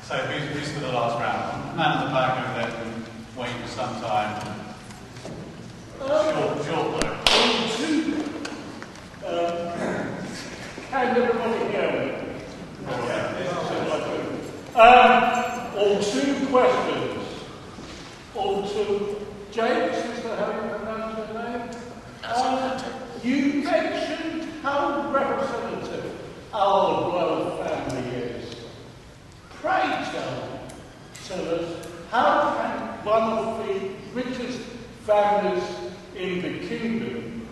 So who's for the last round? The man at the back over there has been waiting for some time. Short though. Can everybody hear me? On two questions. On two. James, is that how you pronounce your name? You mentioned how representative our royal family is. Pray tell us, how can one of the richest families in the kingdom,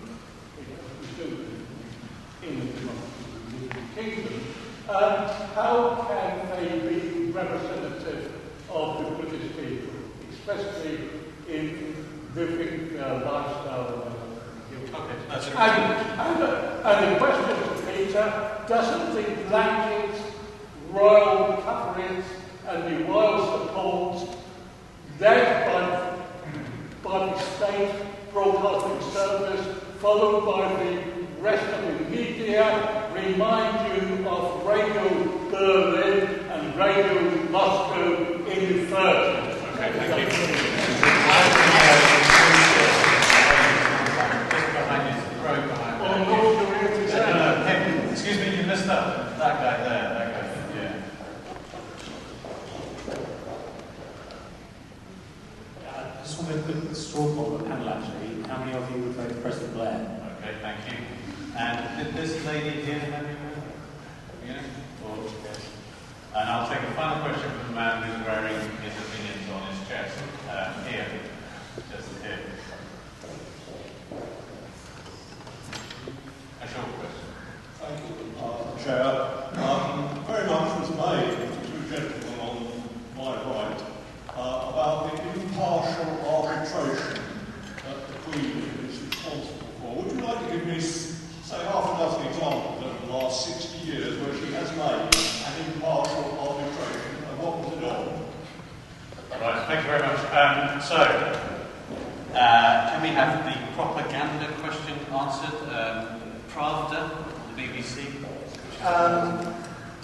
how can they be representative of the British people, especially in living their lifestyle? Okay, that's it. And the question to Peter, doesn't the blanket, royal coverage and the royal support led by the state broadcasting service, followed by the rest of the media, remind you of Radio Berlin and Radio Moscow in the 30s? Okay, thank you. Excuse me, you missed that guy there, yeah. I just want to put a straw poll on the panel actually. How many of you would vote for President Blair? Okay, thank you. And this lady here, have you? Yes. And I'll take a final question from the man who's wearing his opinions on his chest. Here. Just here. A short question. Thank you, Chair. Very much was made of the two gentlemen on my right about the impartial arbitration that the Queen is responsible for. Would you like to give me, say, half a dozen examples over the last 60 years where she has made an impartial arbitration, and what was it on? Right, thank you very much. Can we have the propaganda question answered? Pravda, the BBC.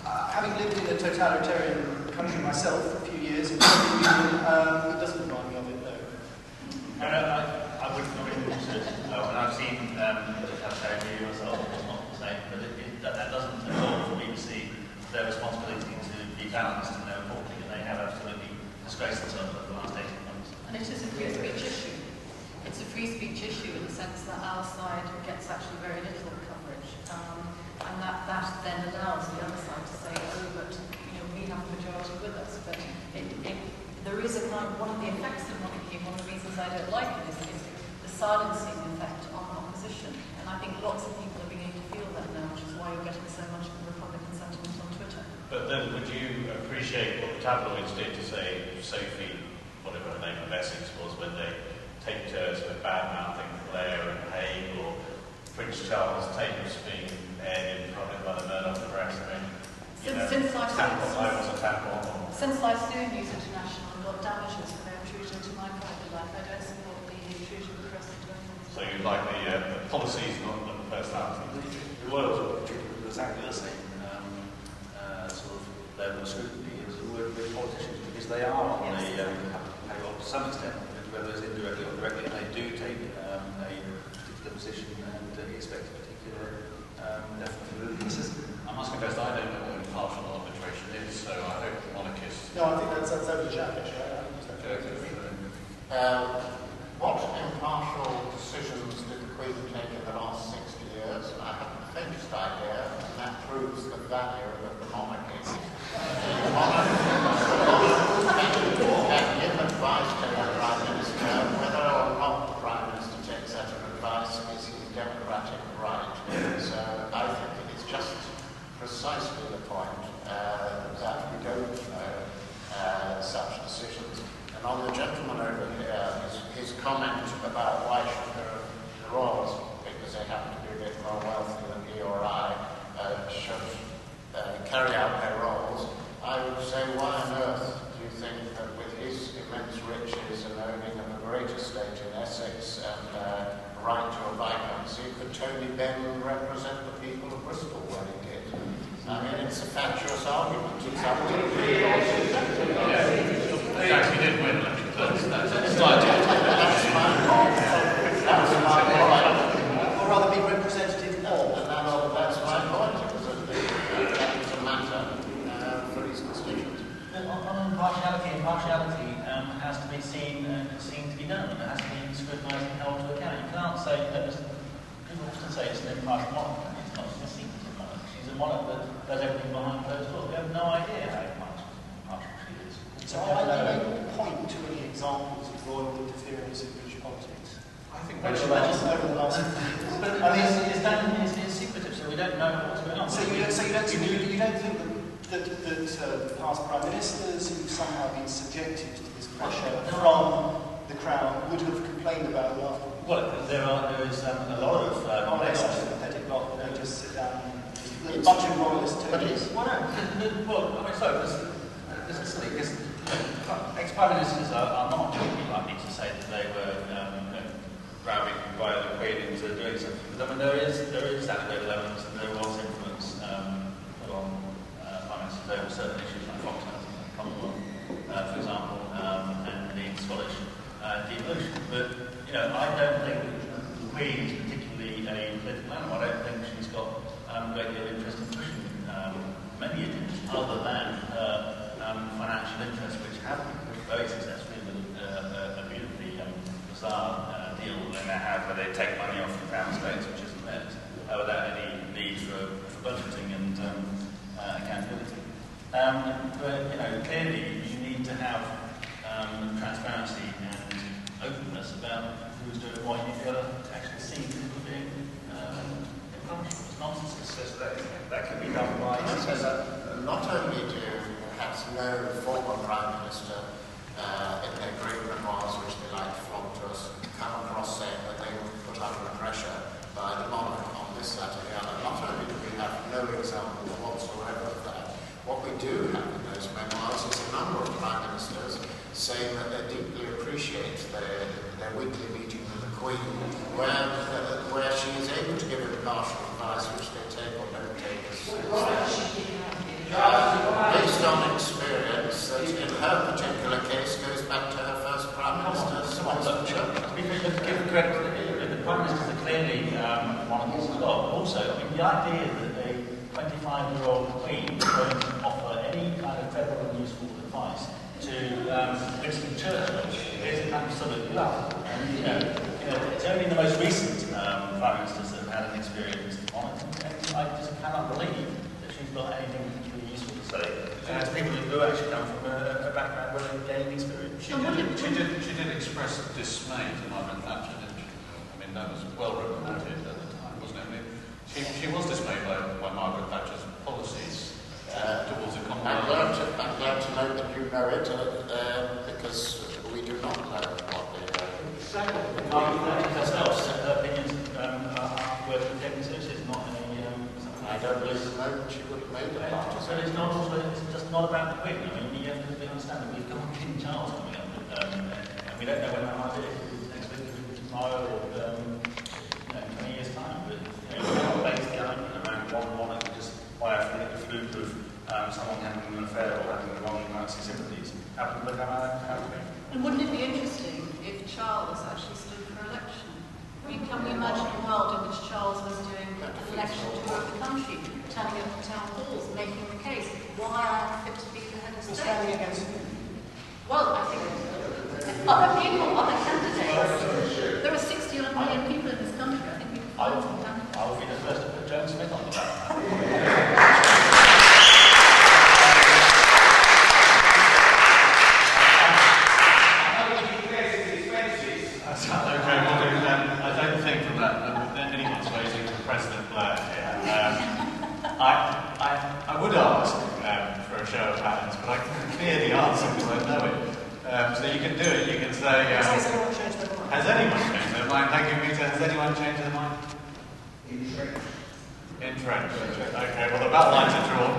Having lived in a totalitarian country myself for a few years in the Soviet Union, it doesn't remind me of it though. I wouldn't know anything to say. And I've seen totalitarian myself, it's not the same, but that doesn't involve the BBC their responsibility to be balanced in their reporting, and they have absolutely disgraced themselves over the last 18 months. And it is a free speech issue. It's a free speech issue in the sense that our side gets actually very little coverage, and that then allows the other side to say, oh, but we have a majority with us. But there is a kind of one of the effects of monarchy. One of the reasons I don't like it is the silencing effect on opposition, and I think lots of people are beginning to feel that now, which is why you're getting so much of the Republican sentiment on Twitter. But then, would you appreciate what the tabloids did to say Sophie, whatever her name of Essex was, when they take turns with bad-mouthing Blair and Haig, or Prince Charles Taylor's being aired in public by the Murdoch press? I mean, Since I sued News International and got damages for their intrusion into my private life, I don't support the intrusion of the press into anything. So you'd like the policies, not the personality? The royals were treated with exactly the same sort of level of scrutiny as with politicians, because they are on the payroll to some extent, whether it's indirectly or directly, and they do take a particular position and expect a particular definitely consistent. I must confess I don't know what impartial arbitration is, so I hope the monarchists... No, I think that's over Javish, right? What impartial decisions did the Queen take in the last 60 years? And I haven't the faintest idea, and that proves the value of the monarchy. The monarch can give advice to the Prime Minister. Whether or not the Prime Minister takes that advice is his democratic right. So I think it's just precisely the point that we don't know such decisions. And on the gentleman over here, his comment about why should the royals, because they happen to be a bit more wealthy than he or I, should carry out their roles, I would say, why on earth do you think that with his immense riches and owning of a great estate in Essex and right to a viscountcy, could Tony Benn represent the people of Bristol when he did? I mean, it's a fatuous argument. Actually did win election. That's my point. Or rather be representative of. And that's my point. That was a matter for his constituents. On impartiality has to be seen to be done, and it has to be scrutinised and held to account. You can't say, people often say it's an impartial monarch. It's not, she's a secretive monarch. She's a monarch that does everything behind closed doors. We have no idea how impartial she is. So are you able to point to any examples of royal interference in British politics? I think over the last but I mean, it's secretive, so we don't know what's going on. So you don't think that past prime ministers who've somehow been subjected to this pressure from the Crown would have complained about it afterwards? Well, there is a lot of It's such a pathetic lot that they just sit down and a bunch of royalist turkeys. Well, I mean, so this is silly because ex-prime ministers are not particularly likely to say that they were grabbing by the Queen into doing something. But I mean, there is anecdotal evidence that there was influence put on prime ministers over certain issues like Foxhouse and Commonwealth, for example, and the Scottish devolution. But I don't think the Queen is particularly a political animal. I don't think she's got a great deal of interest in pushing many agendas other than financial interests, which have been pushed very successfully with a beautifully bizarre deal they now have where they take money off the Crown Estates, which isn't theirs, without any need for budgeting and accountability. But clearly you need to have transparency and openness about who's doing what. You've got to actually see people being impartial. It's nonsense. So that can be done by. Not only do perhaps no former Prime Minister in their great memoirs, which they like to flog to us, come across saying that they were put under pressure by the monarch on this, that, or the other. Not only do we have no example whatsoever of that, what we do have in those memoirs is a number of Prime Ministers saying that they deeply appreciate their weekly meeting with the Queen, where she is able to give impartial advice, which they take or don't take based on experience that in her particular case goes back to her first Prime Minister's give credit to the Prime Ministers are clearly monarchists as well. Also, I mean, the idea that a 25-year-old Queen won't offer any kind of credible and useful advice to Winston Churchill is absolutely laughable. It's only the most recent Prime Ministers that have had an experience in monarchy, and I just cannot believe that she's got anything particularly useful to say. It's people who actually come from a background where they've gained experience. She did express dismay to Margaret Thatcher, didn't she? I mean, that was well reported at the time, wasn't it? I mean, she was dismayed by Margaret Thatcher's policies towards the Commonwealth. I'm glad to know that you know it, because we do not know what they know. Margaret Thatcher herself said her opinions were taken seriously. It's not any. I don't believe the moment she would have made a part of But it's just not about the Queen. I mean, you have to understand that we've got King Charles coming up, and we don't know when that might be. Next week, tomorrow, or 20 years' time. But we're not based around one monarch just by a fluke of someone having an affair or having the wrong Nazi sympathies. How can we look at that? And wouldn't it be interesting if Charles actually stood for election? I mean, can we imagine a world in which Charles was doing an election tour of the country, turning up to town halls, making the case why I am fit to be the head of state? Standing against him. Well, I think other people, other candidates. There are 60 million people in this country. I think we can find some candidates. I will be the first to put Joan Smith on the ballot. I don't think from that anyone's raising to President Blair here. I would ask for a show of hands, but I can clearly answer because I know it. So you can do it. You can say, Has anyone changed their mind? has anyone changed their mind? Thank you, Peter. Has anyone changed their mind? Entrenched. Okay, well the battle lines are drawn.